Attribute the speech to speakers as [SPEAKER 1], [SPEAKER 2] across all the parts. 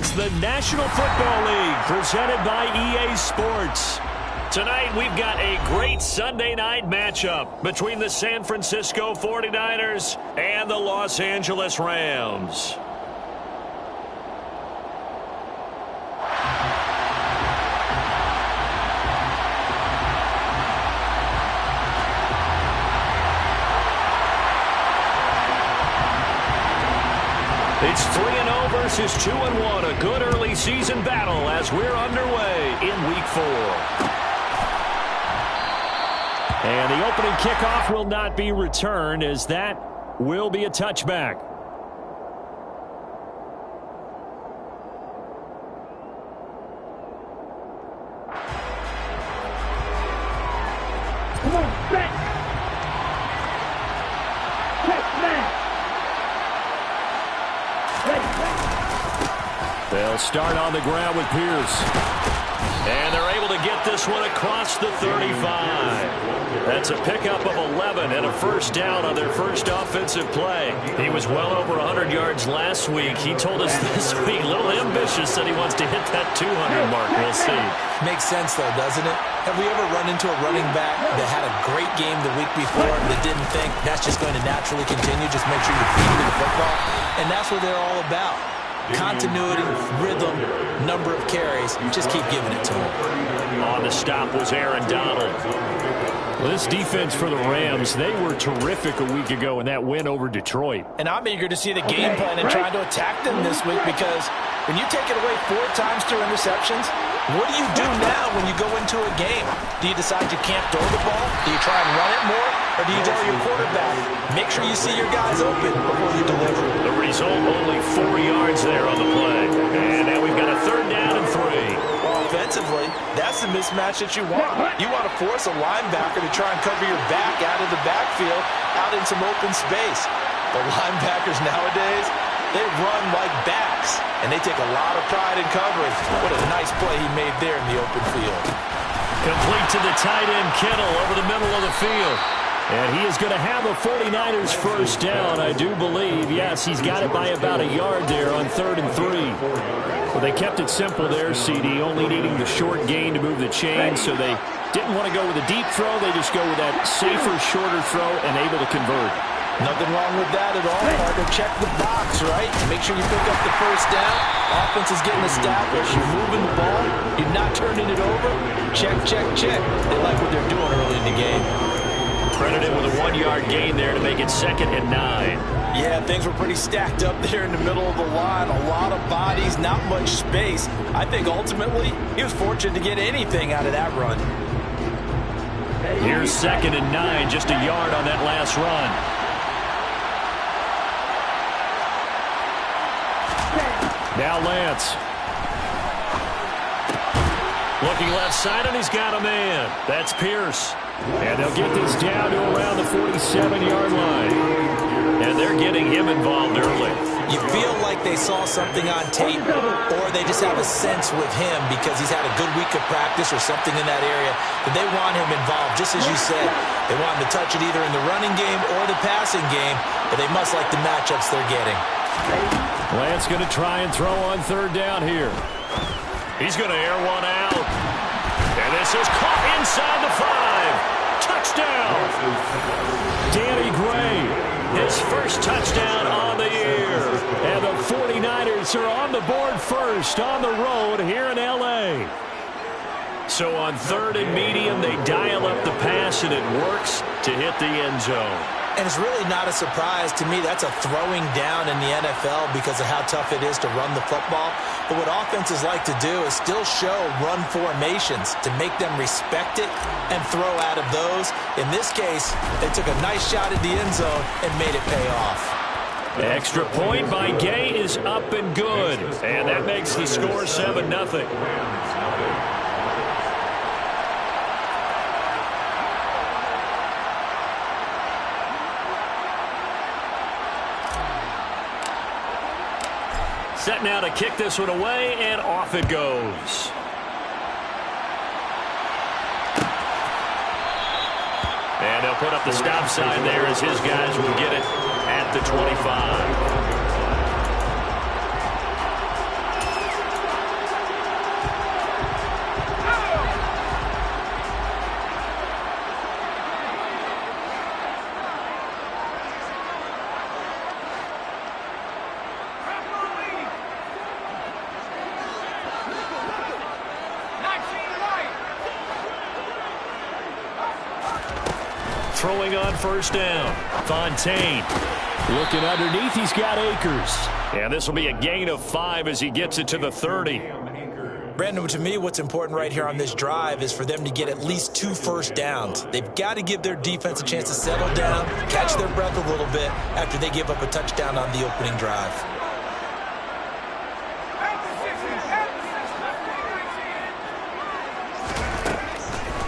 [SPEAKER 1] It's the National Football League presented by EA Sports. Tonight, we've got a great Sunday night matchup between the San Francisco 49ers and the Los Angeles Rams. It's 3-0 versus 2-1, a good early season battle as we're underway in Week 4. And the opening kickoff will not be returned, as that will be a touchback.
[SPEAKER 2] Come on, back.
[SPEAKER 1] They'll start on the ground with Pierce. And they're able to get this one across the 35. That's a pickup of 11 and a first down on their first offensive play. He was well over 100 yards last week. He told us this week, a little ambitious, said he wants to hit that 200 mark. We'll see.
[SPEAKER 3] Makes sense, though, doesn't it? Have we ever run into a running back that had a great game the week before that didn't think that's just going to naturally continue? Just make sure you feed him the football. And that's what they're all about. Continuity, rhythm, number of carries. Just keep giving it to him.
[SPEAKER 1] On the stop was Aaron Donald. Well, this defense for the Rams, they were terrific a week ago in that win over Detroit.
[SPEAKER 3] And I'm eager to see the game plan and trying to attack them this week, because when you take it away 4 times through interceptions, what do you do now when you go into a game? Do you decide you can't throw the ball? Do you try and run it more? Or do you tell your quarterback, make sure you see your guys open before you deliver?
[SPEAKER 1] The result, only 4 yards there on the play. And now we've got a 3rd down and 3.
[SPEAKER 3] Offensively, that's the mismatch that you want. You want to force a linebacker to try and cover your back out of the backfield, out in some open space. The linebackers nowadays, they run like backs, and they take a lot of pride in coverage. What a nice play he made there in the open field.
[SPEAKER 1] Complete to the tight end, Kittle, over the middle of the field. And he is going to have a 49ers first down, I do believe. Yes, he's got it by about a yard there on 3rd and 3. Well, they kept it simple there, CD, only needing the short gain to move the chain, so they didn't want to go with a deep throw. They just go with that safer, shorter throw and able to convert.
[SPEAKER 3] Nothing wrong with that at all, partner. Check the box, right? Make sure you pick up the first down. Offense is getting established. You're moving the ball. You're not turning it over. Check, check, check. They like what they're doing early in the game.
[SPEAKER 1] Credited with a 1-yard gain there to make it 2nd and 9.
[SPEAKER 3] Yeah, things were pretty stacked up there in the middle of the line. A lot of bodies, not much space. I think ultimately he was fortunate to get anything out of that run.
[SPEAKER 1] Here's 2nd and 9, just a yard on that last run. Now Lance. Looking left side, and he's got a man. That's Pierce. And they'll get this down to around the 47-yard line. And they're getting him involved early.
[SPEAKER 3] You feel like they saw something on tape, or they just have a sense with him because he's had a good week of practice or something in that area, that they want him involved. Just as you said, they want him to touch it either in the running game or the passing game, but they must like the matchups they're getting.
[SPEAKER 1] Lance going to try and throw on 3rd down here. He's going to air one out. And this is caught inside the 5. Touchdown. Danny Gray, his first touchdown on the year. And the 49ers are on the board first on the road here in L.A. So on 3rd and medium, they dial up the pass, and it works to hit the end zone.
[SPEAKER 3] And it's really not a surprise to me. That's a throwing down in the NFL because of how tough it is to run the football. But what offenses like to do is still show run formations to make them respect it and throw out of those. In this case, they took a nice shot at the end zone and made it pay off.
[SPEAKER 1] Extra point by Gay is up and good. And that makes the score 7-0. Set now to kick this one away, and off it goes. And they'll put up the stop sign there as his guys will get it at the 25. throwing on first down. Fontaine. Looking underneath, he's got Akers. And this will be a gain of 5 as he gets it to the 30.
[SPEAKER 3] Brandon, to me, what's important right here on this drive is for them to get at least 2 first downs. They've got to give their defense a chance to settle down, catch their breath a little bit after they give up a touchdown on the opening drive.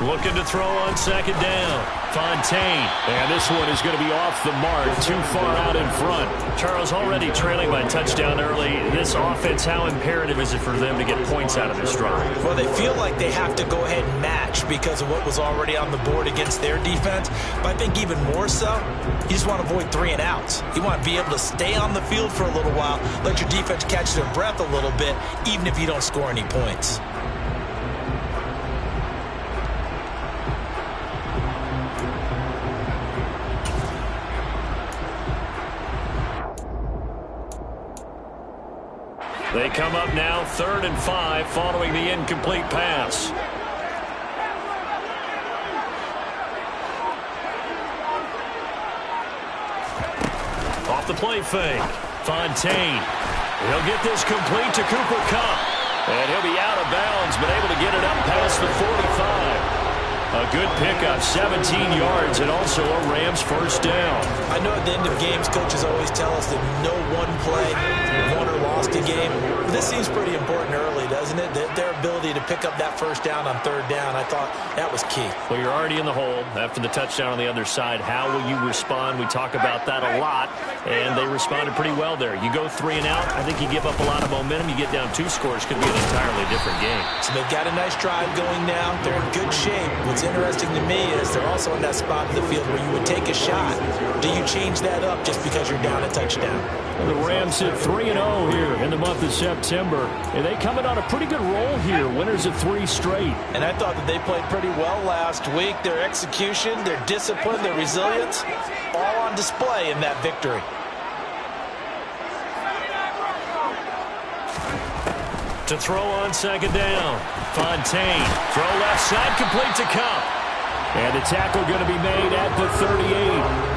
[SPEAKER 1] Looking to throw on second down. Fontaine. And this one is going to be off the mark, too far out in front. Charles, already trailing by touchdown early. This offense, how imperative is it for them to get points out of this drive?
[SPEAKER 3] Well, they feel like they have to go ahead and match because of what was already on the board against their defense. But I think even more so, you just want to avoid 3 and outs. You want to be able to stay on the field for a little while, let your defense catch their breath a little bit, even if you don't score any points.
[SPEAKER 1] They come up now 3rd and 5 following the incomplete pass. Off the play fake. Fontaine. He'll get this complete to Cooper Kupp. And he'll be out of bounds, but able to get it up past the 45. A good pickup, 17 yards, and also a Rams first down.
[SPEAKER 3] I know at the end of games, coaches always tell us that no one play won or lost a game. But this seems pretty important early, doesn't it? Their ability to pick up that first down on 3rd down, I thought that was key.
[SPEAKER 1] Well, you're already in the hole after the touchdown on the other side. How will you respond? We talk about that a lot, and they responded pretty well there. You go 3 and out, I think you give up a lot of momentum. You get down 2 scores, could be an entirely different game.
[SPEAKER 3] So they've got a nice drive going now. They're in good shape. What's interesting to me is they're also in that spot of the field where you would take a shot. Do you change that up just because you're down a touchdown?
[SPEAKER 1] Well, the Rams hit 3-0 here in the month of September. And they coming on a pretty good roll here, winners of 3 straight.
[SPEAKER 3] And I thought that they played pretty well last week. Their execution, their discipline, their resilience, all on display in that victory.
[SPEAKER 1] To throw on second down. Fontaine. Throw left side, complete to Kupp. And the tackle going to be made at the 38.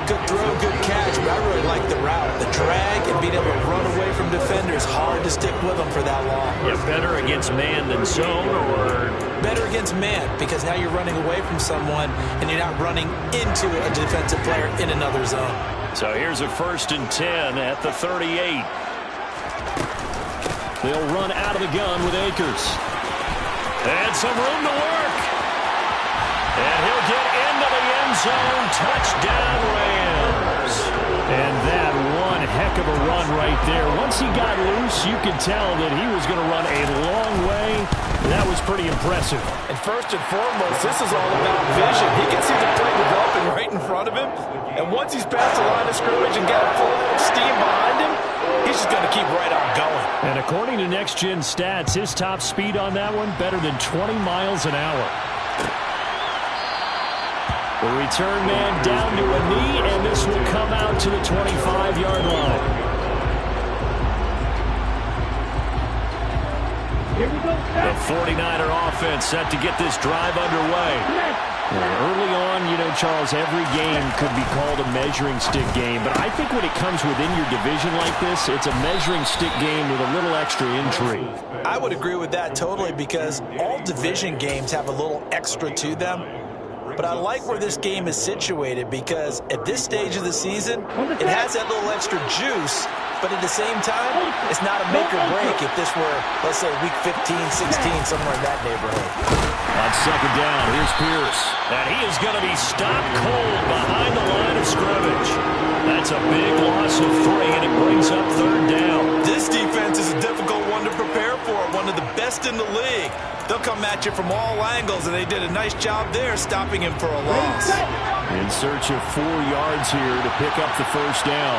[SPEAKER 3] Good throw, good catch, but I really like the route. The drag and being able to run away from defenders, hard to stick with them for that long.
[SPEAKER 1] Yeah, better against man than zone, or?
[SPEAKER 3] Better against man, because now you're running away from someone and you're not running into a defensive player in another zone.
[SPEAKER 1] So here's a 1st and 10 at the 38. They'll run out of the gun with Akers. And some room to work. And he'll get into the end zone. Touchdown, Rams. And that one heck of a run right there. Once he got loose, you could tell that he was going to run a long way. That was pretty impressive.
[SPEAKER 3] And first and foremost, this is all about vision. He can see the play developing right in front of him. And once he's past the line of scrimmage and got full steam behind him, he's just going to keep right on going.
[SPEAKER 1] And according to Next Gen Stats, his top speed on that one, better than 20 miles an hour. The return man down to a knee, and this will come out to the 25-yard line. The 49er offense set to get this drive underway. Early on, you know, Charles, every game could be called a measuring stick game, but I think when it comes within your division like this, it's a measuring stick game with a little extra intrigue.
[SPEAKER 3] I would agree with that totally, because all division games have a little extra to them. But I like where this game is situated, because at this stage of the season, it has that little extra juice, but at the same time, it's not a make or break if this were, let's say, week 15, 16, somewhere in that neighborhood.
[SPEAKER 1] On second down, here's Pierce. And he is going to be stopped cold behind the line of scrimmage. That's a big loss of 3, and it brings up 3rd down.
[SPEAKER 3] This defense is a difficult one to prepare for, one of the best in the league. They'll come at you from all angles, and they did a nice job there stopping him for a loss.
[SPEAKER 1] In search of 4 yards here to pick up the first down.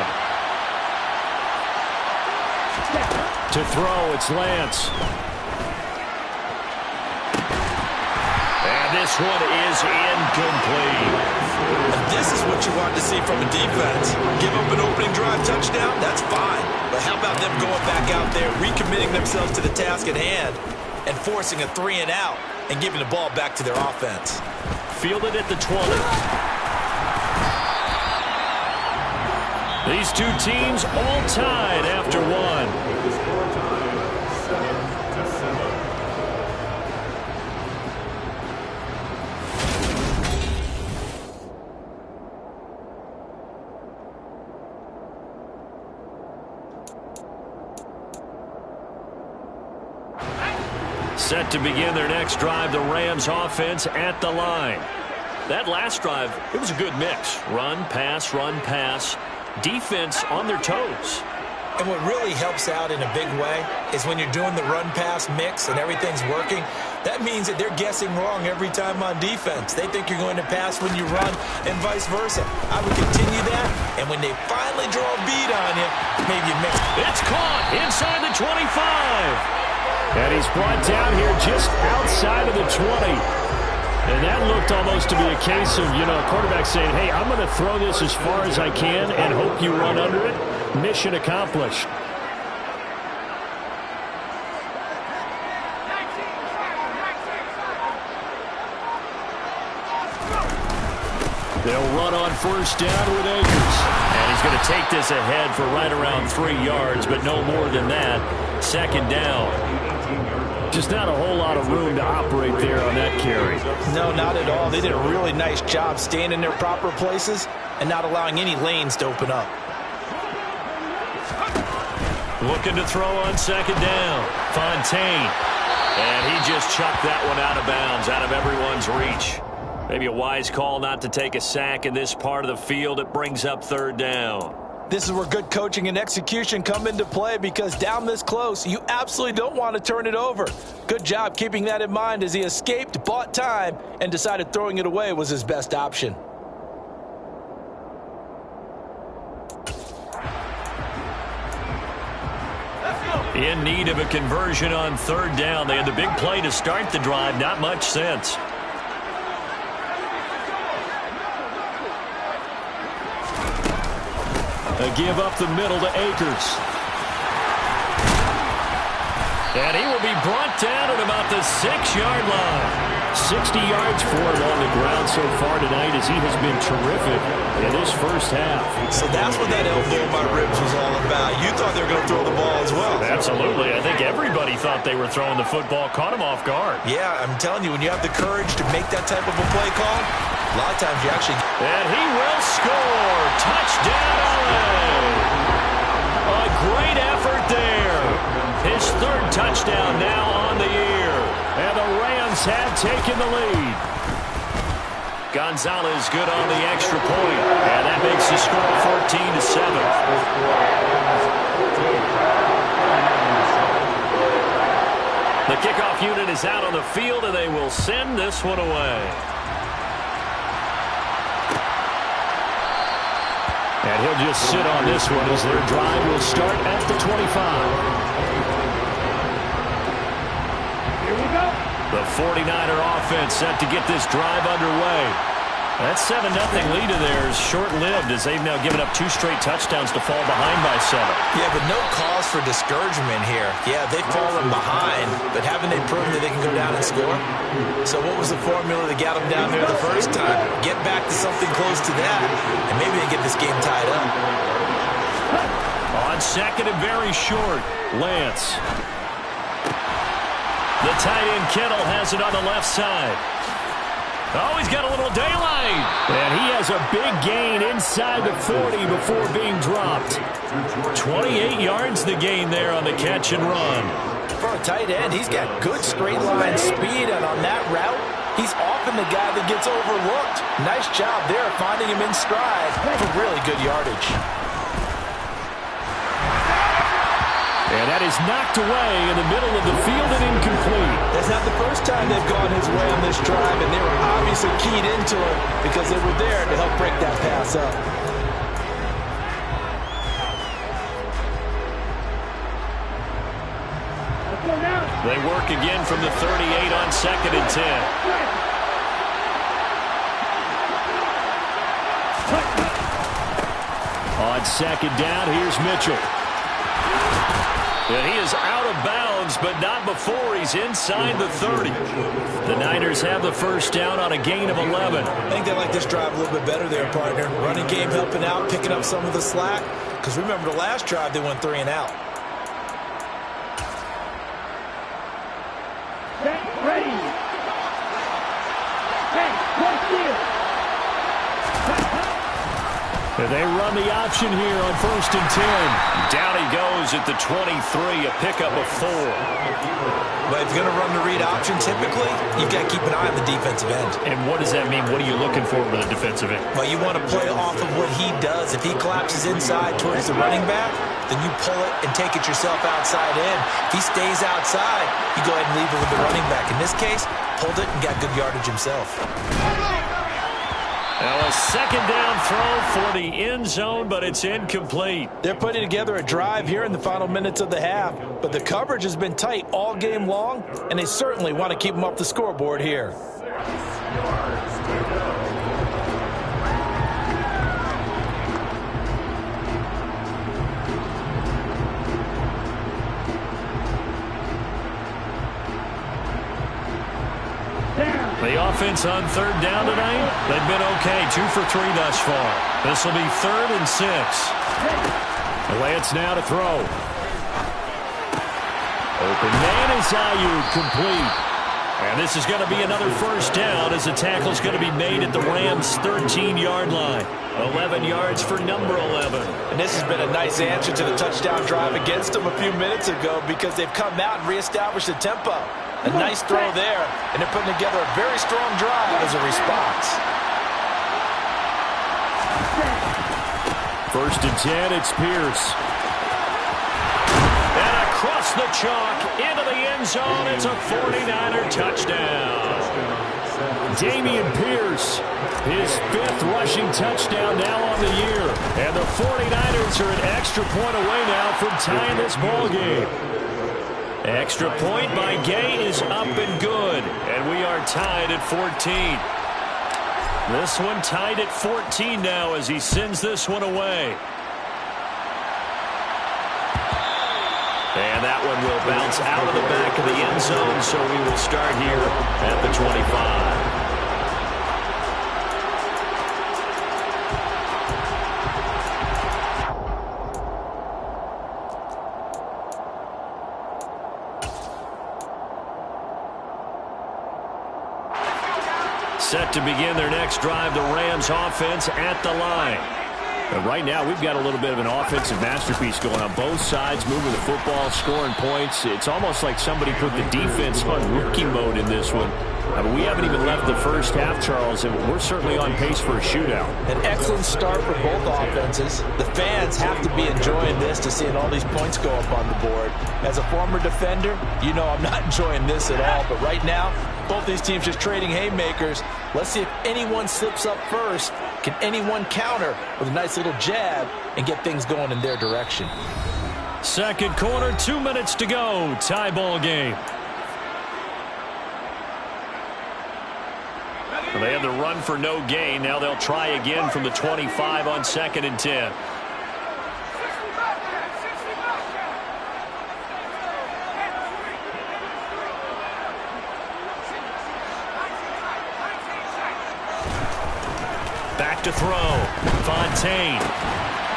[SPEAKER 1] To throw, it's Lance. And this one is incomplete.
[SPEAKER 3] This is what you want to see from a defense. Give up an opening drive touchdown, that's fine. But how about them going back out there, recommitting themselves to the task at hand, and forcing a 3 and out and giving the ball back to their offense.
[SPEAKER 1] Fielded at the 20. These two teams all tied after one. Set to begin their next drive, the Rams offense at the line. That last drive, it was a good mix. Run, pass, defense on their toes.
[SPEAKER 3] And what really helps out in a big way is when you're doing the run-pass mix and everything's working, that means that they're guessing wrong every time on defense. They think you're going to pass when you run and vice versa. I would continue that, and when they finally draw a bead on you, maybe you mix.
[SPEAKER 1] It's caught inside the 25. And he's brought down here just outside of the 20. And that looked almost to be a case of, a quarterback saying, hey, I'm going to throw this as far as I can and hope you run under it. Mission accomplished. They'll run on first down with Akers. And he's going to take this ahead for right around 3 yards, but no more than that. Second down. Just not a whole lot of room to operate there on that carry.
[SPEAKER 3] No, not at all. They did a really nice job staying in their proper places and not allowing any lanes to open up.
[SPEAKER 1] Looking to throw on second down. Fontaine. And he just chucked that one out of bounds, out of everyone's reach. Maybe a wise call not to take a sack in this part of the field. It brings up third down.
[SPEAKER 3] This is where good coaching and execution come into play, because down this close, you absolutely don't want to turn it over. Good job keeping that in mind as he escaped, bought time, and decided throwing it away was his best option.
[SPEAKER 1] In need of a conversion on third down. They had the big play to start the drive. Not much sense. A give up the middle to Akers. And he will be brought down at about the 6-yard line. 60 yards for him on the ground so far tonight, as he has been terrific in this first half.
[SPEAKER 3] So that's what that elbow in my ribs was all about. You thought they were going to throw the ball as well.
[SPEAKER 1] Absolutely. I think everybody thought they were throwing the football. Caught him off guard.
[SPEAKER 3] Yeah, I'm telling you, when you have the courage to make that type of a play call, a lot of times you actually...
[SPEAKER 1] And he will score. Touchdown, LA. A great effort there. His third touchdown now on the year. And the Rams have taken the lead. Gonzalez good on the extra point. And that makes the score 14-7. The kickoff unit is out on the field, and they will send this one away. And he'll just sit on this one as their drive will start at the 25. The 49er offense set to get this drive underway. That 7-0 lead of theirs short-lived, as they've now given up 2 straight touchdowns to fall behind by 7.
[SPEAKER 3] Yeah, but no cause for discouragement here. Yeah, they've fallen behind, but haven't they proven that they can go down and score? So what was the formula that got them down there the first time? Get back to something close to that, and maybe they get this game tied up.
[SPEAKER 1] On second and very short, Lance. The tight end Kittle has it on the left side. Oh, he's got a little daylight. And he has a big gain inside the 40 before being dropped. 28 yards the gain there on the catch and run.
[SPEAKER 3] For a tight end, he's got good straight line speed, and on that route, he's often the guy that gets overlooked. Nice job there finding him in stride for really good yardage.
[SPEAKER 1] And that is knocked away in the middle of the field and incomplete.
[SPEAKER 3] That's not the first time they've gone his way on this drive, and they were obviously keyed into it because they were there to help break that pass up.
[SPEAKER 1] They work again from the 38 on second and 10. On second down, here's Mitchell. And he is out of bounds, but not before he's inside the 30. The Niners have the first down on a gain of 11.
[SPEAKER 3] I think they like this drive a little bit better there, partner. Running game helping out, picking up some of the slack. Because remember the last drive, they went 3 and out.
[SPEAKER 2] Ready.
[SPEAKER 1] And they run the option here on 1st and 10. Down he goes at the 23, a pickup of 4.
[SPEAKER 3] But if you're going to run the read option, typically, you've got to keep an eye on the defensive end.
[SPEAKER 1] And what does that mean? What are you looking for with the defensive end?
[SPEAKER 3] Well, you want to play off of what he does. If he collapses inside towards the running back, then you pull it and take it yourself outside in. If he stays outside, you go ahead and leave it with the running back. In this case, pulled it and got good yardage himself.
[SPEAKER 1] Now a second down throw for the end zone, but it's incomplete.
[SPEAKER 3] They're putting together a drive here in the final minutes of the half, but the coverage has been tight all game long, and they certainly want to keep them up the scoreboard here.
[SPEAKER 1] The offense on 3rd down tonight, they've been okay. 2 for 3 thus far. This will be 3rd and 6. Lance now to throw. Open man is Ayuk, complete. And this is going to be another first down as the tackle's going to be made at the Rams' 13-yard line. 11 yards for number 11.
[SPEAKER 3] And this has been a nice answer to the touchdown drive against them a few minutes ago because they've come out and reestablished the tempo. A nice throw there, and they're putting together a very strong drive as a response.
[SPEAKER 1] 1st and 10, it's Pierce. And across the chalk into the end zone, it's a 49er touchdown. Dameon Pierce, his 5th rushing touchdown now on the year. And the 49ers are an extra point away now from tying this ball game. Extra point by Gay is up and good, and we are tied at 14. This one tied at 14 now as he sends this one away. And that one will bounce out of the back of the end zone, so we will start here at the 25. Set to begin their next drive, the Rams offense at the line. And right now, we've got a little bit of an offensive masterpiece going on both sides, moving the football, scoring points. It's almost like somebody put the defense on rookie mode in this one. We haven't even left the first half, Charles, and we're certainly on pace for a shootout.
[SPEAKER 3] An excellent start for both offenses. The fans have to be enjoying this to seeing all these points go up on the board. As a former defender, you know I'm not enjoying this at all. But right now, both these teams just trading haymakers. Let's see if anyone slips up first. Can anyone counter with a nice little jab and get things going in their direction?
[SPEAKER 1] Second quarter, 2 minutes to go. Tie ball game. They had the run for no gain. Now they'll try again from the 25 on 2nd and 10. Back to throw. Fontaine.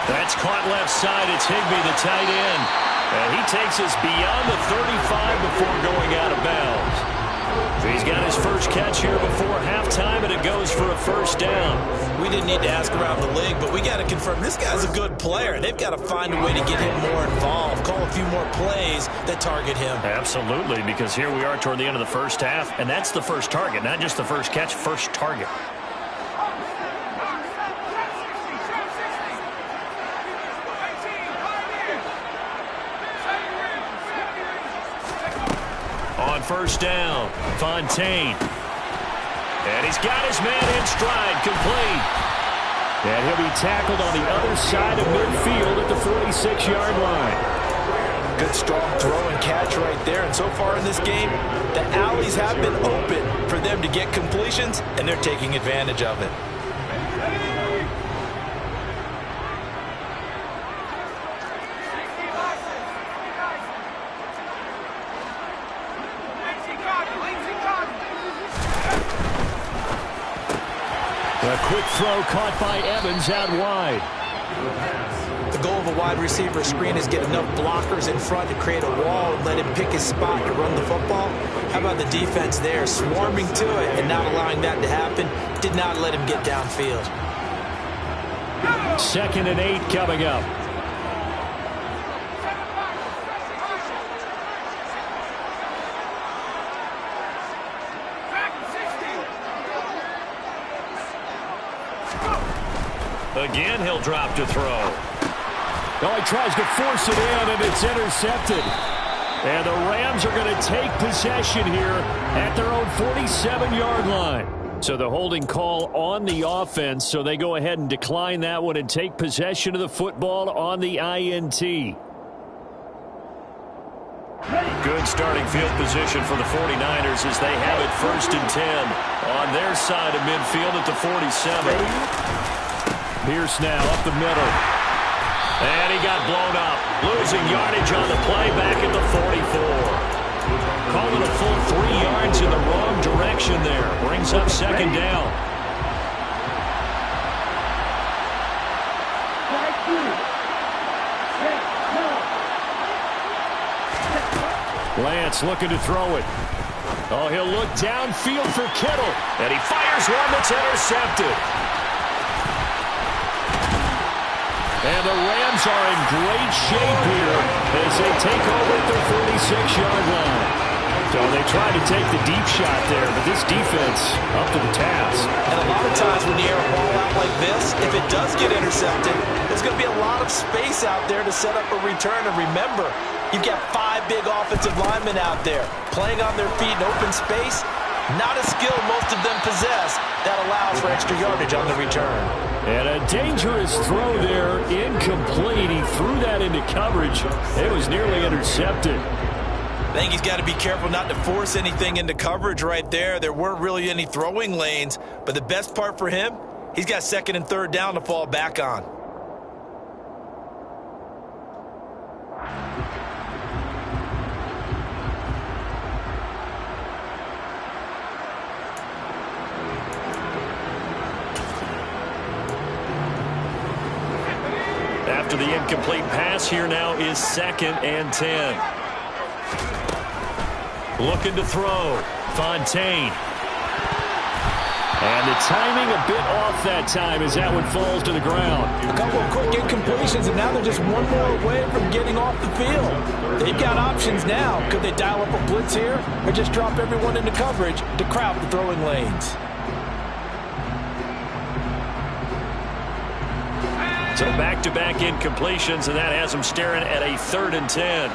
[SPEAKER 1] That's caught left side. It's Higbee, the tight end. And he takes us beyond the 35 before going out of bounds. He's got his first catch here before halftime, and it goes for a first down.
[SPEAKER 3] We didn't need to ask around the league, but we got to confirm this guy's a good player. They've got to find a way to get him more involved, call a few more plays that target him.
[SPEAKER 1] Absolutely, because here we are toward the end of the first half, and that's the first target, not just the first catch, first target. On first down, Fontaine. And he's got his man in stride, complete. And he'll be tackled on the other side of midfield at the 46-yard line.
[SPEAKER 3] Good strong throw and catch right there. And so far in this game, the alleys have been open for them to get completions, and they're taking advantage of it.
[SPEAKER 1] throw caught by Evans out wide.
[SPEAKER 3] The goal of a wide receiver screen is get enough blockers in front to create a wall and let him pick his spot to run the football. How about the defense there, swarming to it and not allowing that to happen? Did not let him get downfield.
[SPEAKER 1] 2nd and 8 coming up. Again, he'll drop to throw. Oh, he tries to force it in, and it's intercepted. And the Rams are going to take possession here at their own 47-yard line. So the holding call on the offense, so they go ahead and decline that one and take possession of the football on the INT. Good starting field position for the 49ers as they have it 1st and 10 on their side of midfield at the 47. Pierce now up the middle. And he got blown up. Losing yardage on the play back at the 44. Calling a full 3 yards in the wrong direction there. Brings up 2nd down. Lance looking to throw it. Oh, he'll look downfield for Kittle. And he fires one that's intercepted. And the Rams are in great shape here as they take over at their 46-yard line. So they tried to take the deep shot there, but this defense up to the task.
[SPEAKER 3] And a lot of times when you air a ball out like this, if it does get intercepted, there's going to be a lot of space out there to set up a return. And remember, you've got 5 big offensive linemen out there playing on their feet in open space. Not a skill most of them possess that allows for extra yardage on the return.
[SPEAKER 1] And a dangerous throw there, incomplete. He threw that into coverage. It was nearly intercepted.
[SPEAKER 3] I think he's got to be careful not to force anything into coverage right there. There weren't really any throwing lanes, but the best part for him, he's got 2nd and 3rd down to fall back on.
[SPEAKER 1] After the incomplete pass, here now is 2nd and 10. Looking to throw. Fontaine. And the timing a bit off that time as that one falls to the ground.
[SPEAKER 3] A couple of quick incompletions, and now they're just one more away from getting off the field. They've got options now. Could they dial up a blitz here or just drop everyone into coverage to crowd the throwing lanes?
[SPEAKER 1] So back-to-back incompletions, and that has them staring at a 3rd and 10.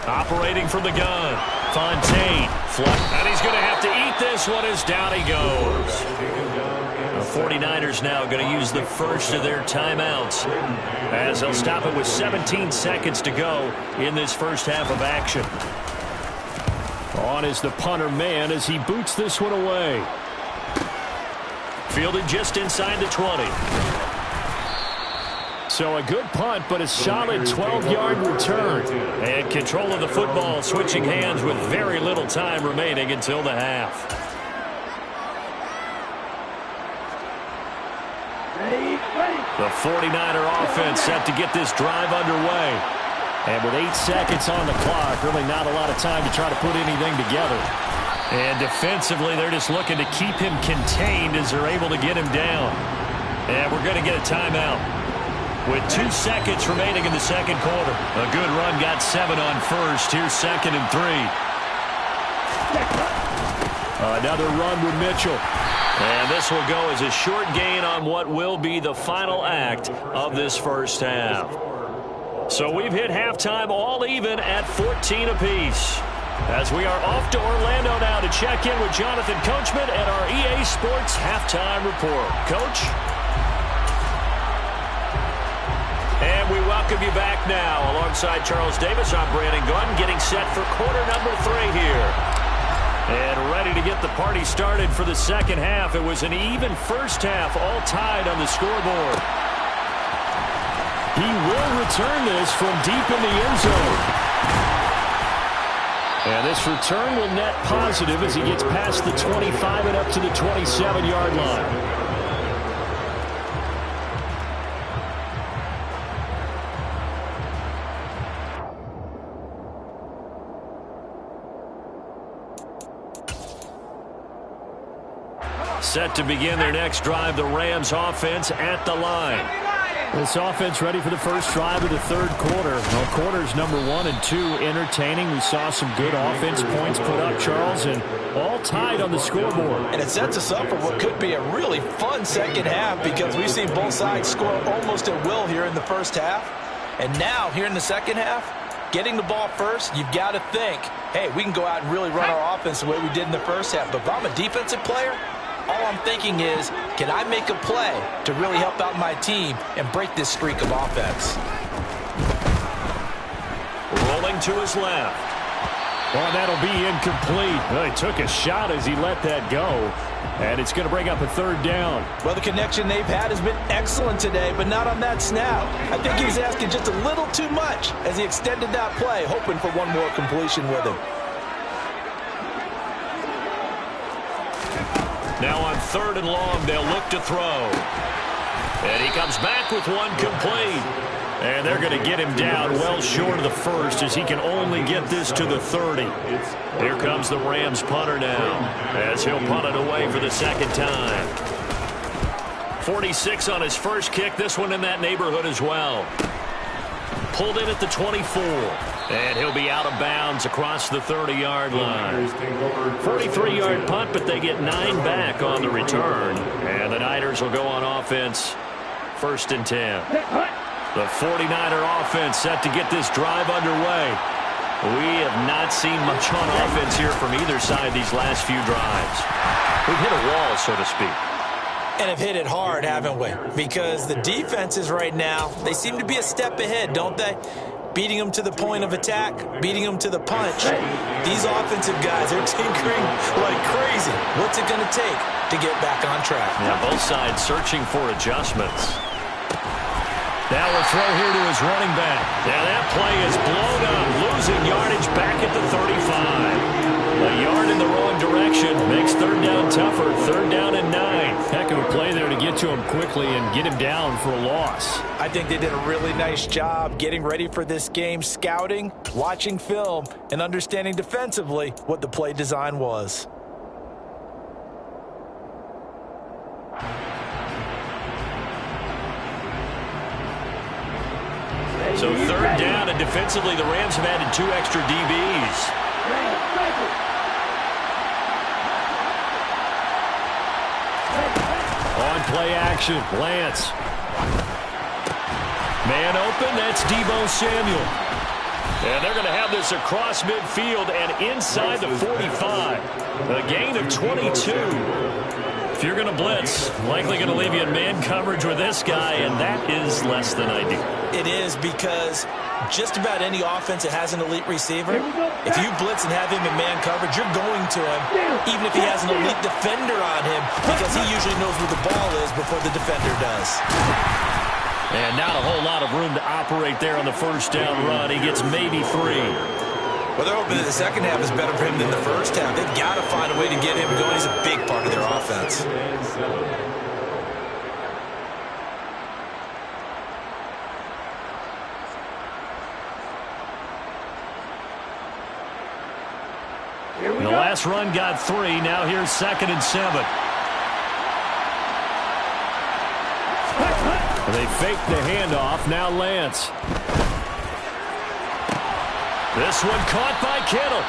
[SPEAKER 1] Operating from the gun. Fontaine. And he's going to have to eat this one as down he goes. The 49ers now going to use the first of their timeouts as they'll stop it with 17 seconds to go in this first half of action. On is the punter man as he boots this one away. Fielded just inside the 20. So a good punt, but a solid 12-yard return. And control of the football switching hands with very little time remaining until the half. The 49er offense set to get this drive underway. And with 8 seconds on the clock, really not a lot of time to try to put anything together. And defensively, they're just looking to keep him contained as they're able to get him down. And we're going to get a timeout with 2 seconds remaining in the second quarter. A good run got 7 on first. Here's 2nd and 3. Another run with Mitchell. And this will go as a short gain on what will be the final act of this first half. So we've hit halftime all even at 14 apiece. As we are off to Orlando now to check in with Jonathan Coachman and our EA Sports Halftime Report. Coach? And we welcome you back now. Alongside Charles Davis, I'm Brandon Gordon, getting set for quarter number 3 here. And ready to get the party started for the second half. It was an even first half, all tied on the scoreboard. He will return this from deep in the end zone. And this return will net positive as he gets past the 25 and up to the 27-yard line. Set to begin their next drive, the Rams offense at the line. This offense ready for the first drive of the third quarter. Well, quarters number 1 and 2 entertaining. We saw some good offense points put up, Charles, and all tied on the scoreboard.
[SPEAKER 3] And it sets us up for what could be a really fun second half because we've seen both sides score almost at will here in the first half. And now, here in the second half, getting the ball first, you've got to think, hey, we can go out and really run our offense the way we did in the first half. But if I'm a defensive player, all I'm thinking is, can I make a play to really help out my team and break this streak of offense?
[SPEAKER 1] Rolling to his left. Well, that'll be incomplete. Well, he took a shot as he let that go. And it's going to bring up a third down.
[SPEAKER 3] Well, the connection they've had has been excellent today, but not on that snap. I think he was asking just a little too much as he extended that play, hoping for one more completion with him.
[SPEAKER 1] Now on 3rd and long, they'll look to throw. And he comes back with one complete. And they're going to get him down well short of the first as he can only get this to the 30. Here comes the Rams punter now as he'll punt it away for the second time. 46 on his first kick, this one in that neighborhood as well. Pulled in at the 24. And he'll be out of bounds across the 30-yard line. 43-yard punt, but they get 9 back on the return. And the Niners will go on offense, 1st and 10. The 49er offense set to get this drive underway. We have not seen much on offense here from either side these last few drives. We've hit a wall, so to speak.
[SPEAKER 3] And have hit it hard, haven't we? Because the defenses right now, they seem to be a step ahead, don't they? Beating them to the point of attack, beating them to the punch. These offensive guys are tinkering like crazy. What's it going to take to get back on track?
[SPEAKER 1] Yeah, both sides searching for adjustments. Now a throw here to his running back. Now that play is blown up, losing yardage back at the 35. A yard in the wrong direction makes 3rd down tougher. 3rd down and 9.
[SPEAKER 2] Heck of a play there to get to him quickly and get him down for a loss.
[SPEAKER 3] I think they did a really nice job getting ready for this game, scouting, watching film, and understanding defensively what the play design was.
[SPEAKER 1] So 3rd down, and defensively the Rams have added 2 extra DBs.
[SPEAKER 2] On play action, Lance.
[SPEAKER 1] Man open, that's Deebo Samuel. And they're going to have this across midfield and inside the 45. A gain of 22. If you're going to blitz, likely going to leave you in man coverage with this guy, and that is less than ideal.
[SPEAKER 3] It is because just about any offense that has an elite receiver, if you blitz and have him in man coverage, you're going to him, even if he has an elite defender on him, because he usually knows where the ball is before the defender does.
[SPEAKER 1] And not a whole lot of room to operate there on the first down run. He gets maybe 3.
[SPEAKER 3] Well, they're hoping that the second half is better for him than the first half. They've got to find a way to get him going. He's a big part of their offense.
[SPEAKER 1] The last run got 3. Now here's 2nd and 7.
[SPEAKER 2] They fake the handoff. Now Lance.
[SPEAKER 1] This one caught by Kittle.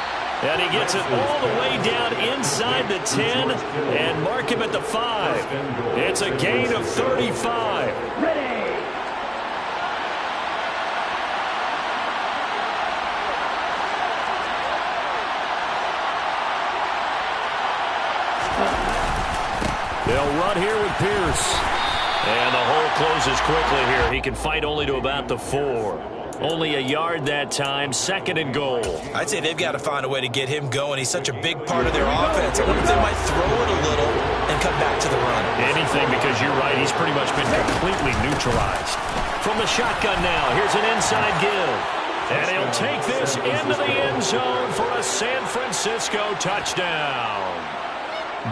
[SPEAKER 1] And he gets it all the way down inside the 10 and mark him at the 5. It's a gain of 35. They'll run here with Pierce. And the hole closes quickly here. He can fight only to about the 4. Only a yard that time, 2nd and goal.
[SPEAKER 3] I'd say they've got to find a way to get him going. He's such a big part of their offense. I wonder if they might throw it a little and come back to the run.
[SPEAKER 1] Anything, because you're right. He's pretty much been completely neutralized. From the shotgun now, here's an inside give. And he'll take this into the end zone for a San Francisco touchdown.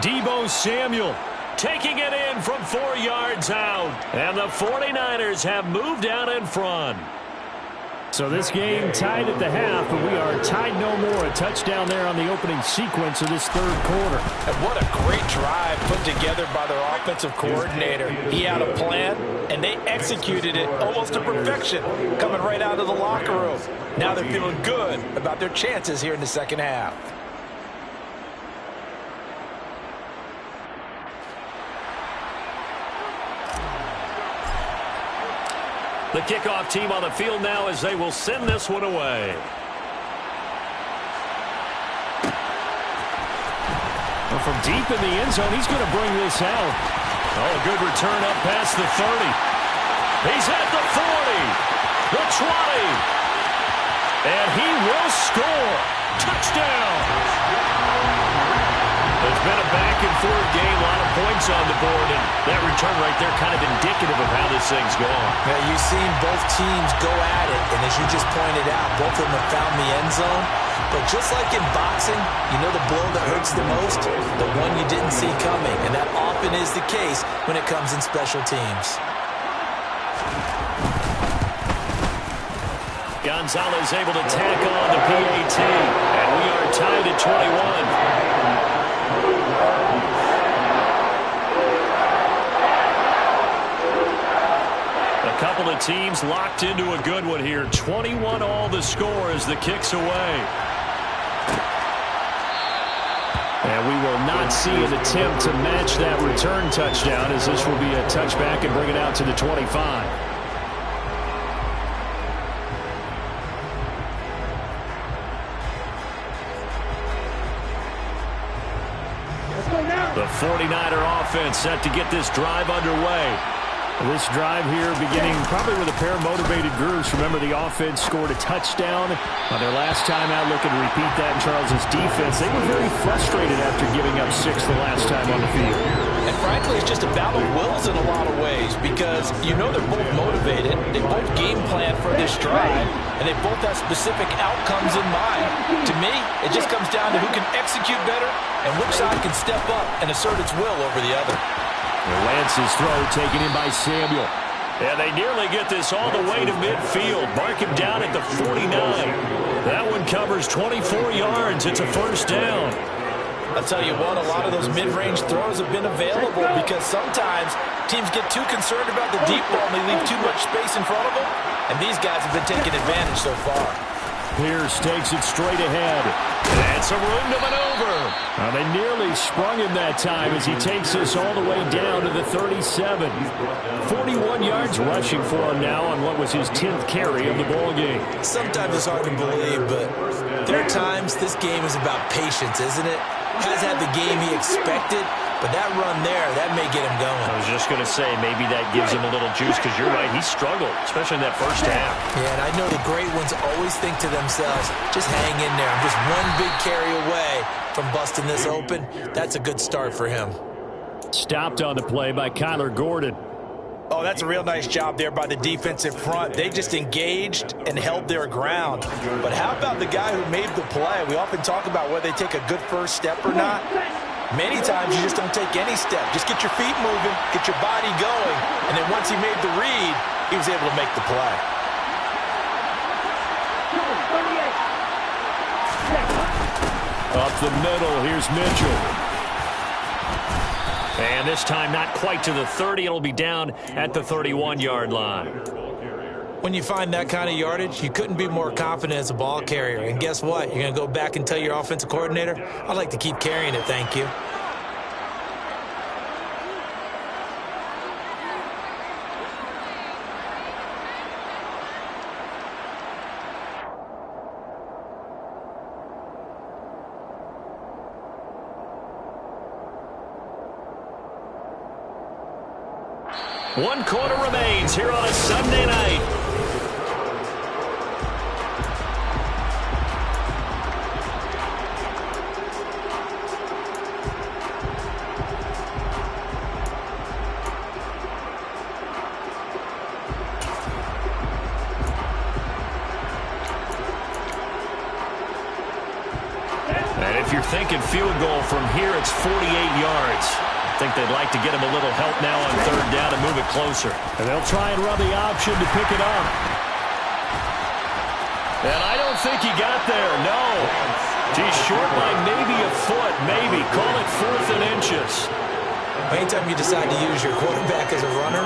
[SPEAKER 1] Deebo Samuel taking it in from 4 yards out. And the 49ers have moved out in front.
[SPEAKER 2] So this game tied at the half, but we are tied no more. A touchdown there on the opening sequence of this third quarter.
[SPEAKER 3] And what a great drive put together by their offensive coordinator. He had a plan, and they executed it almost to perfection, coming right out of the locker room. Now they're feeling good about their chances here in the second half.
[SPEAKER 1] The kickoff team on the field now as they will send this one away.
[SPEAKER 2] Well, from deep in the end zone, he's going to bring this out.
[SPEAKER 1] Oh, a good return up past the 30. He's at the 40, the 20, and he will score. Touchdown. It's been a back-and-forth game, a lot of points on the board, and that return right there kind of indicative of how this thing's going.
[SPEAKER 3] Yeah, you've seen both teams go at it, and as you just pointed out, both of them have found the end zone. But just like in boxing, you know the blow that hurts the most? The one you didn't see coming, and that often is the case when it comes in special teams.
[SPEAKER 1] Gonzalez able to tack on the PAT, and we are tied at 21. A couple of teams locked into a good one here. 21 all the score as the kick's away.
[SPEAKER 2] And we will not see an attempt to match that return touchdown, as this will be a touchback and bring it out to the 25.
[SPEAKER 1] The 49er offense set to get this drive underway.
[SPEAKER 2] This drive here beginning probably with a pair of motivated groups. Remember, the offense scored a touchdown on their last time out, looking to repeat that in Charles' defense. They were very frustrated after giving up 6 the last time on the field.
[SPEAKER 3] And frankly, it's just a battle of wills in a lot of ways because you know they're both motivated, they both game plan for this drive, and they both have specific outcomes in mind. To me, it just comes down to who can execute better and which side can step up and assert its will over the other.
[SPEAKER 1] Lance's throw taken in by Samuel. And they nearly get this all the way to midfield. Mark him down at the 49. That one covers 24 yards. It's a first down.
[SPEAKER 3] I'll tell you what, a lot of those mid-range throws have been available because sometimes teams get too concerned about the deep ball and they leave too much space in front of them. And these guys have been taking advantage so far.
[SPEAKER 1] Pierce takes it straight ahead. And some room to maneuver.
[SPEAKER 2] They nearly sprung him that time as he takes this all the way down to the 37. 41 yards rushing for him now on what was his 10th carry of the ball game.
[SPEAKER 3] Sometimes it's hard to believe, but there are times this game is about patience, isn't it? Has had the game he expected, but that run there, that may get him going.
[SPEAKER 1] I was just going to say, maybe that gives him a little juice because you're right, he struggled, especially in that first half.
[SPEAKER 3] Yeah, and I know the great ones always think to themselves, just hang in there. I'm just one big carry away from busting this open. That's a good start for him.
[SPEAKER 2] Stopped on the play by Kyler Gordon.
[SPEAKER 3] Oh, that's a real nice job there by the defensive front. They just engaged and held their ground. But how about the guy who made the play? We often talk about whether they take a good first step or not. Many times you just don't take any step. Just get your feet moving, get your body going, and then once he made the read, he was able to make the play.
[SPEAKER 1] Up the middle, here's Mitchell. And this time not quite to the 30. It'll be down at the 31-yard line.
[SPEAKER 3] When you find that kind of yardage, you couldn't be more confident as a ball carrier. And guess what? You're going to go back and tell your offensive coordinator, I'd like to keep carrying it, thank you.
[SPEAKER 1] One quarter remains here on a Sunday night. thinking field goal from here. It's 48 yards. I think they'd like to get him a little help now on third down and move it closer.
[SPEAKER 2] And they'll try and run the option to pick it up.
[SPEAKER 1] And I don't think he got there, no. He's short by maybe a foot, maybe. Call it 4th and inches.
[SPEAKER 3] Anytime you decide to use your quarterback as a runner,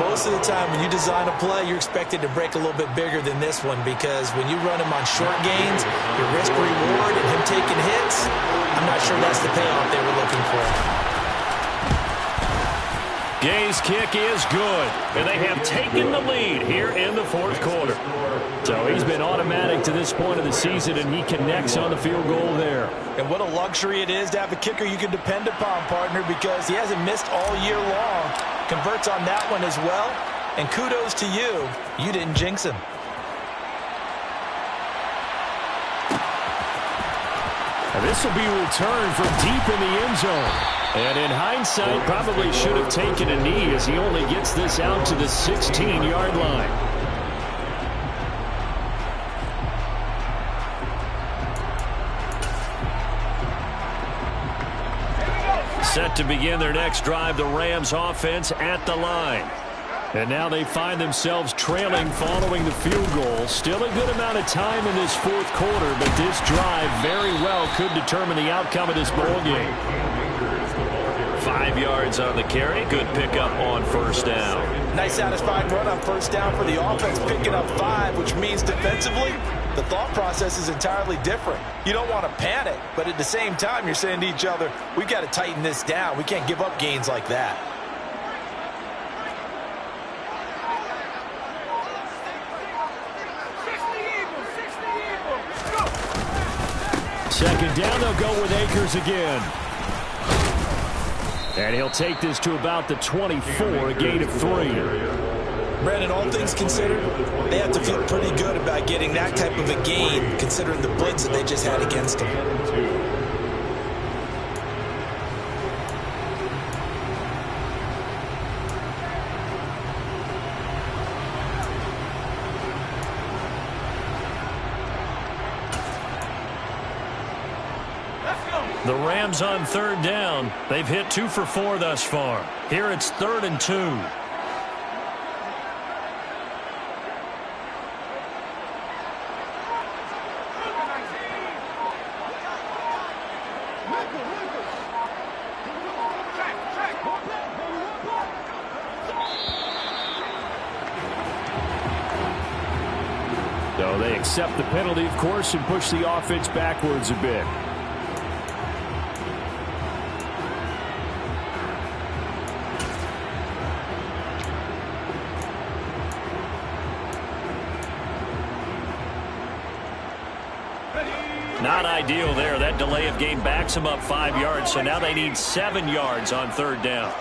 [SPEAKER 3] most of the time when you design a play, you're expected to break a little bit bigger than this one, because when you run him on short gains, your risk-reward and him taking hits, I'm not sure that's the payoff they were looking for.
[SPEAKER 1] Gay's kick is good, and they have taken the lead here in the 4th quarter.
[SPEAKER 2] So he's been automatic to this point of the season, and he connects on the field goal there.
[SPEAKER 3] And what a luxury it is to have a kicker you can depend upon, partner, because he hasn't missed all year long. Converts on that one as well, and kudos to you. You didn't jinx him.
[SPEAKER 2] And this will be returned from deep in the end zone. And in hindsight, probably should have taken a knee, as he only gets this out to the 16-yard line.
[SPEAKER 1] Set to begin their next drive, the Rams offense at the line.
[SPEAKER 2] And now they find themselves trailing following the field goal. Still a good amount of time in this 4th quarter, but this drive very well could determine the outcome of this ball game.
[SPEAKER 1] 5 yards on the carry. Good pickup on first down.
[SPEAKER 3] Nice satisfying run on first down for the offense, picking up 5, which means defensively, the thought process is entirely different. You don't want to panic, but at the same time, you're saying to each other, we've got to tighten this down. We can't give up gains like that.
[SPEAKER 2] Second down, they'll go with Akers again. And he'll take this to about the 24, a gain of 3.
[SPEAKER 3] Brandon, all things considered, they have to feel pretty good about getting that type of a gain, considering the blitz that they just had against them.
[SPEAKER 1] The Rams on third down. They've hit 2 for 4 thus far. Here it's 3rd and 2.
[SPEAKER 2] So they accept the penalty, of course, and push the offense backwards a bit.
[SPEAKER 1] Not ideal there. That delay of game backs them up 5 yards, so now they need 7 yards on third down.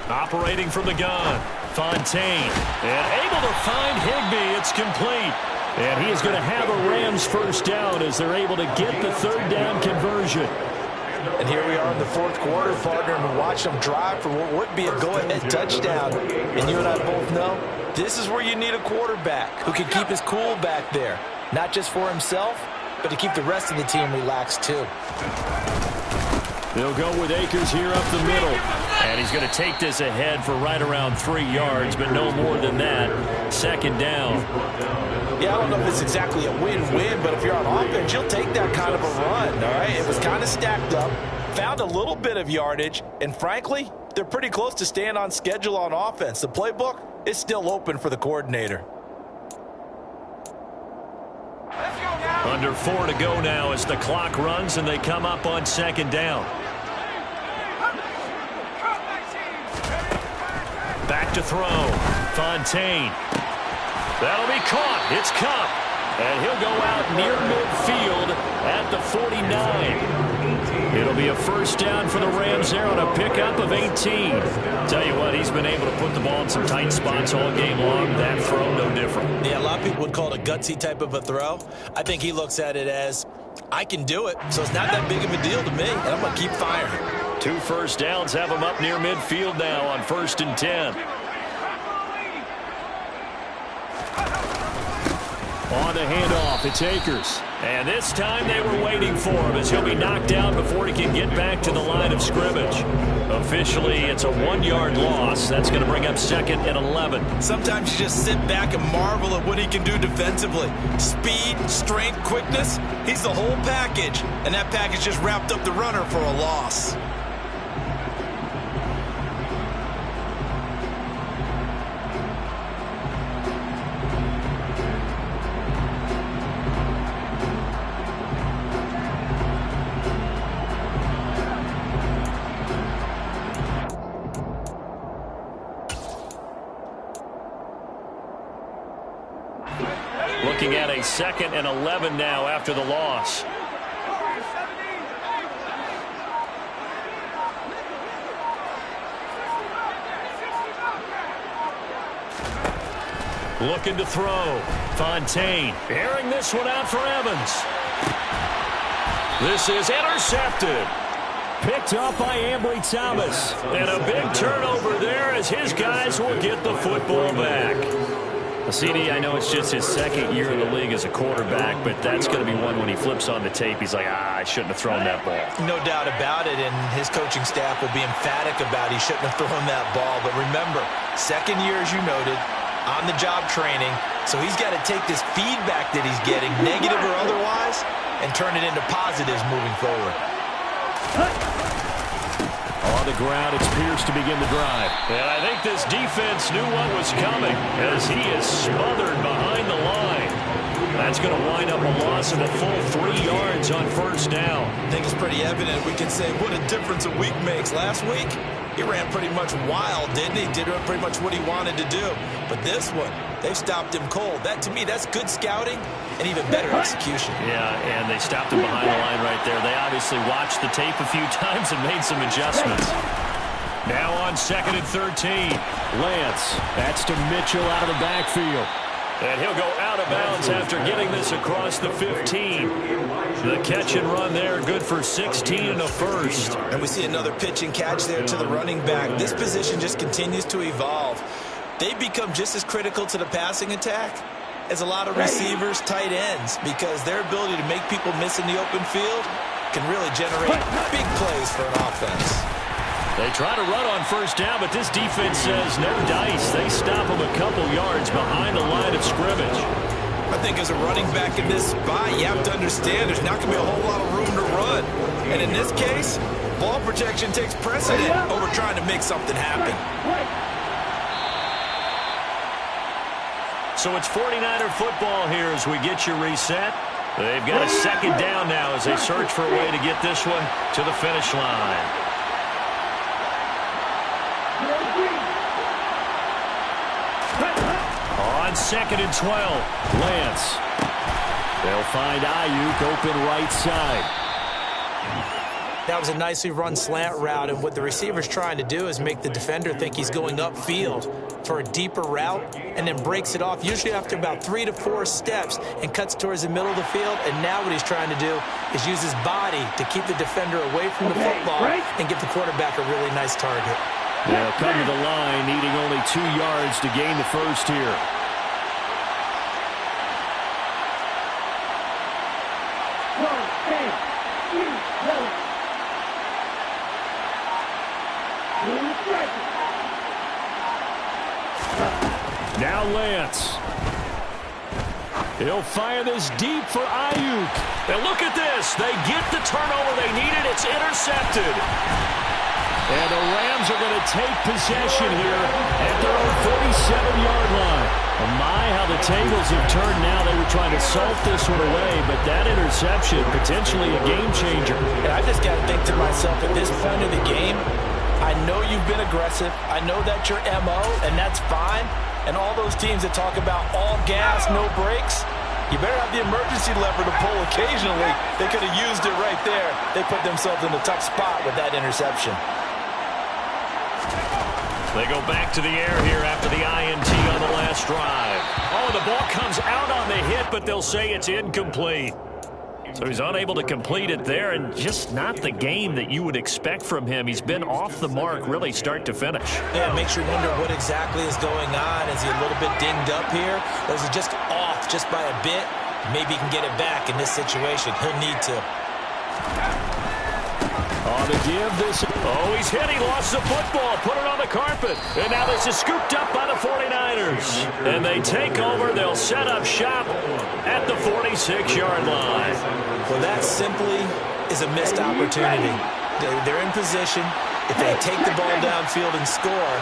[SPEAKER 1] Operating from the gun, Fontaine. And able to find Higbee. It's complete.
[SPEAKER 2] And he is going to have a Rams first down as they're able to get the third down conversion.
[SPEAKER 3] And here we are in the 4th quarter, partner, and we watch them drive for what would be a go-ahead touchdown. And you and I both know this is where you need a quarterback who can keep his cool back there, not just for himself, but to keep the rest of the team relaxed too.
[SPEAKER 2] They'll go with Akers here up the middle.
[SPEAKER 1] And he's going to take this ahead for right around 3 yards, but no more than that. Second down.
[SPEAKER 3] Yeah, I don't know if it's exactly a win-win, but if you're on offense, you'll take that kind of a run, all right? It was kind of stacked up, found a little bit of yardage, and frankly, they're pretty close to staying on schedule on offense. The playbook is still open for the coordinator.
[SPEAKER 1] Under 4 to go now as the clock runs and they come up on second down. Back to throw. Fontaine. That'll be caught. It's Kupp. And he'll go out near midfield at the 49. It'll be a first down for the Rams there on a pickup of 18. Tell you what, he's been able to put the ball in some tight spots all game long. That throw, no different.
[SPEAKER 3] Yeah, a lot of people would call it a gutsy type of a throw. I think he looks at it as, I can do it, so it's not that big of a deal to me, and I'm going to keep firing.
[SPEAKER 1] 2 first downs have him up near midfield now on 1st and 10.
[SPEAKER 2] On the handoff, it's Akers.
[SPEAKER 1] And this time they were waiting for him as he'll be knocked down before he can get back to the line of scrimmage. Officially, it's a 1-yard loss. That's going to bring up 2nd and 11.
[SPEAKER 3] Sometimes you just sit back and marvel at what he can do defensively. Speed, strength, quickness, he's the whole package. And that package just wrapped up the runner for a loss.
[SPEAKER 1] Looking at a 2nd and 11 now after the loss. Looking to throw. Fontaine airing this one out for Evans. This is intercepted.
[SPEAKER 2] Picked up by Ambry Thomas.
[SPEAKER 1] And a big turnover there as his guys will get the football back.
[SPEAKER 2] CD, I know it's just his 2nd year in the league as a quarterback, but that's going to be one when he flips on the tape. He's like, I shouldn't have thrown that ball.
[SPEAKER 3] No doubt about it, and his coaching staff will be emphatic about he shouldn't have thrown that ball. But remember, 2nd year, as you noted, on-the-job training, so he's got to take this feedback that he's getting, negative or otherwise, and turn it into positives moving forward.
[SPEAKER 2] On the ground, it's Pierce to begin the drive.
[SPEAKER 1] And I think this defense knew what was coming as he is smothered behind the line. That's going to wind up a loss of a full 3 yards on 1st down.
[SPEAKER 3] I think it's pretty evident. We can say what a difference a week makes. Last week, he ran pretty much wild, didn't he? Did pretty much what he wanted to do. But this one, they've stopped him cold. That, to me, that's good scouting and even better execution.
[SPEAKER 1] Yeah, and they stopped him behind the line right there. They obviously watched the tape a few times and made some adjustments. Now on 2nd and 13.
[SPEAKER 2] Lance, that's to Mitchell out of the backfield.
[SPEAKER 1] And he'll go out of bounds after getting this across the 15. The catch and run there, good for 16 and a first.
[SPEAKER 3] And we see another pitch and catch there to the running back. This position just continues to evolve. They become just as critical to the passing attack as a lot of receivers, tight ends, because their ability to make people miss in the open field can really generate big plays for an offense.
[SPEAKER 1] They try to run on 1st down, but this defense says no dice. They stop him a couple yards behind the line of scrimmage.
[SPEAKER 3] I think as a running back in this spot, you have to understand there's not going to be a whole lot of room to run. And in this case, ball protection takes precedent over trying to make something happen.
[SPEAKER 1] So it's 49er football here as we get your reset. They've got a 2nd down now as they search for a way to get this one to the finish line. On 2nd and 12, Lance.
[SPEAKER 2] They'll find Ayuk open right side.
[SPEAKER 3] That was a nicely run slant route, and what the receiver's trying to do is make the defender think he's going upfield for a deeper route and then breaks it off, usually after about 3 to 4 steps, and cuts towards the middle of the field. And now what he's trying to do is use his body to keep the defender away from the football and give the quarterback a really nice target.
[SPEAKER 2] They'll come to the line, needing only 2 yards to gain the first here. Now Lance. He'll fire this deep for Ayuk.
[SPEAKER 1] And look at this. They get the turnover they needed. It's intercepted.
[SPEAKER 2] And the Rams are going to take possession here at their own 47-yard line. Oh my, how the tables have turned now. They were trying to salt this one away, but that interception, potentially a game changer.
[SPEAKER 3] And I just got to think to myself, at this point of the game, I know you've been aggressive. I know that's your MO, and that's fine. And all those teams that talk about all gas, no brakes, you better have the emergency lever to pull occasionally. They could have used it right there. They put themselves in a tough spot with that interception.
[SPEAKER 1] They go back to the air here after the INT on the last drive. Oh, the ball comes out on the hit, but they'll say it's incomplete. So he's unable to complete it there, and just not the game that you would expect from him. He's been off the mark really start to finish.
[SPEAKER 3] Yeah, it makes you wonder what exactly is going on. Is he a little bit dinged up here, or is he just off just by a bit? Maybe he can get it back in this situation. He'll need to.
[SPEAKER 1] On the give, this. Oh, he's hit. He lost the football. Put it on the carpet. And now this is scooped up by the 49ers. And they take over. They'll set up shop at the 46-yard line.
[SPEAKER 3] Well, that simply is a missed opportunity. They're in position. If they take the ball downfield and score,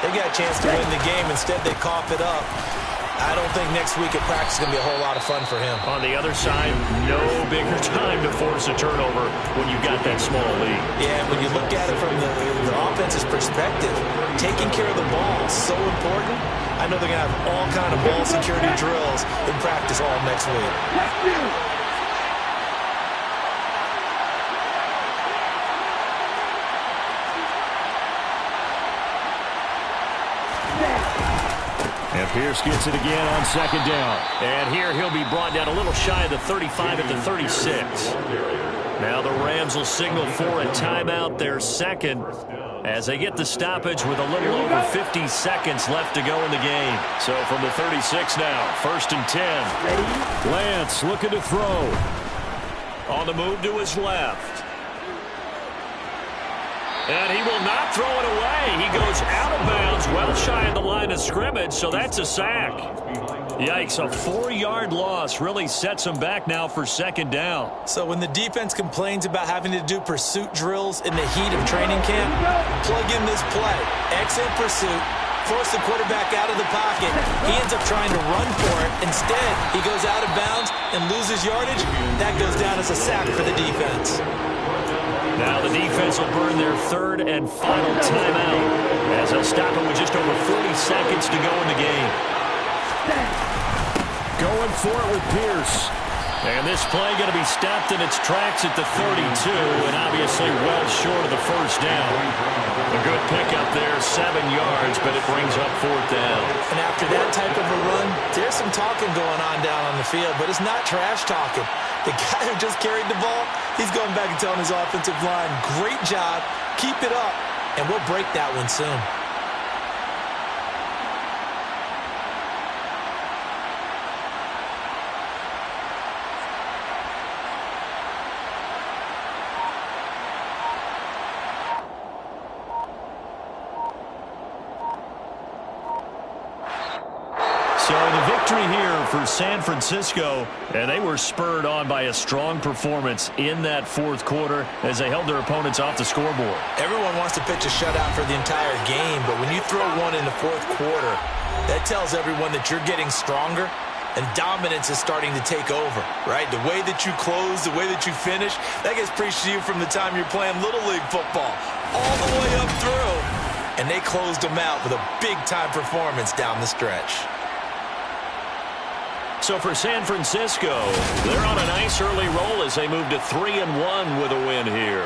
[SPEAKER 3] they got a chance to win the game. Instead, they cough it up. I don't think next week at practice is going to be a whole lot of fun for him.
[SPEAKER 1] On the other side, no bigger time to force a turnover when you've got that small lead.
[SPEAKER 3] Yeah, when you look at it from the offense's perspective, taking care of the ball is so important. I know they're going to have all kind of ball security drills in practice all next week.
[SPEAKER 2] And Pierce gets it again on second down.
[SPEAKER 1] And here he'll be brought down a little shy of the 35 at the 36. Now the Rams will signal for a timeout, their second, as they get the stoppage with a little over 50 seconds left to go in the game. So from the 36 now, 1st and 10.
[SPEAKER 2] Lance looking to throw.
[SPEAKER 1] On the move to his left. And he will not throw it away. He goes out of bounds, well shy of the line of scrimmage, so that's a sack. Yikes, a 4-yard loss really sets him back now for second down.
[SPEAKER 3] So when the defense complains about having to do pursuit drills in the heat of training camp, plug in this play. Exit pursuit, force the quarterback out of the pocket. He ends up trying to run for it. Instead, he goes out of bounds and loses yardage. That goes down as a sack for the defense.
[SPEAKER 1] Now the defense will burn their 3rd and final timeout as they'll stop it with just over 40 seconds to go in the game.
[SPEAKER 2] Going for it with Pierce.
[SPEAKER 1] And this play going to be stopped in its tracks at the 32, and obviously well short of the first down. A good pickup there, 7 yards, but it brings up 4th down.
[SPEAKER 3] And after that type of a run, there's some talking going on down on the field, but it's not trash talking. The guy who just carried the ball, he's going back and telling his offensive line, great job, keep it up, and we'll break that one soon.
[SPEAKER 1] So the victory here for San Francisco, and they were spurred on by a strong performance in that 4th quarter as they held their opponents off the scoreboard.
[SPEAKER 3] Everyone wants to pitch a shutout for the entire game, but when you throw one in the 4th quarter, that tells everyone that you're getting stronger and dominance is starting to take over, right? The way that you close, the way that you finish, that gets preached to you from the time you're playing Little League football all the way up through, and they closed them out with a big-time performance down the stretch.
[SPEAKER 1] So for San Francisco, they're on a nice early roll as they move to 3-1 with a win here.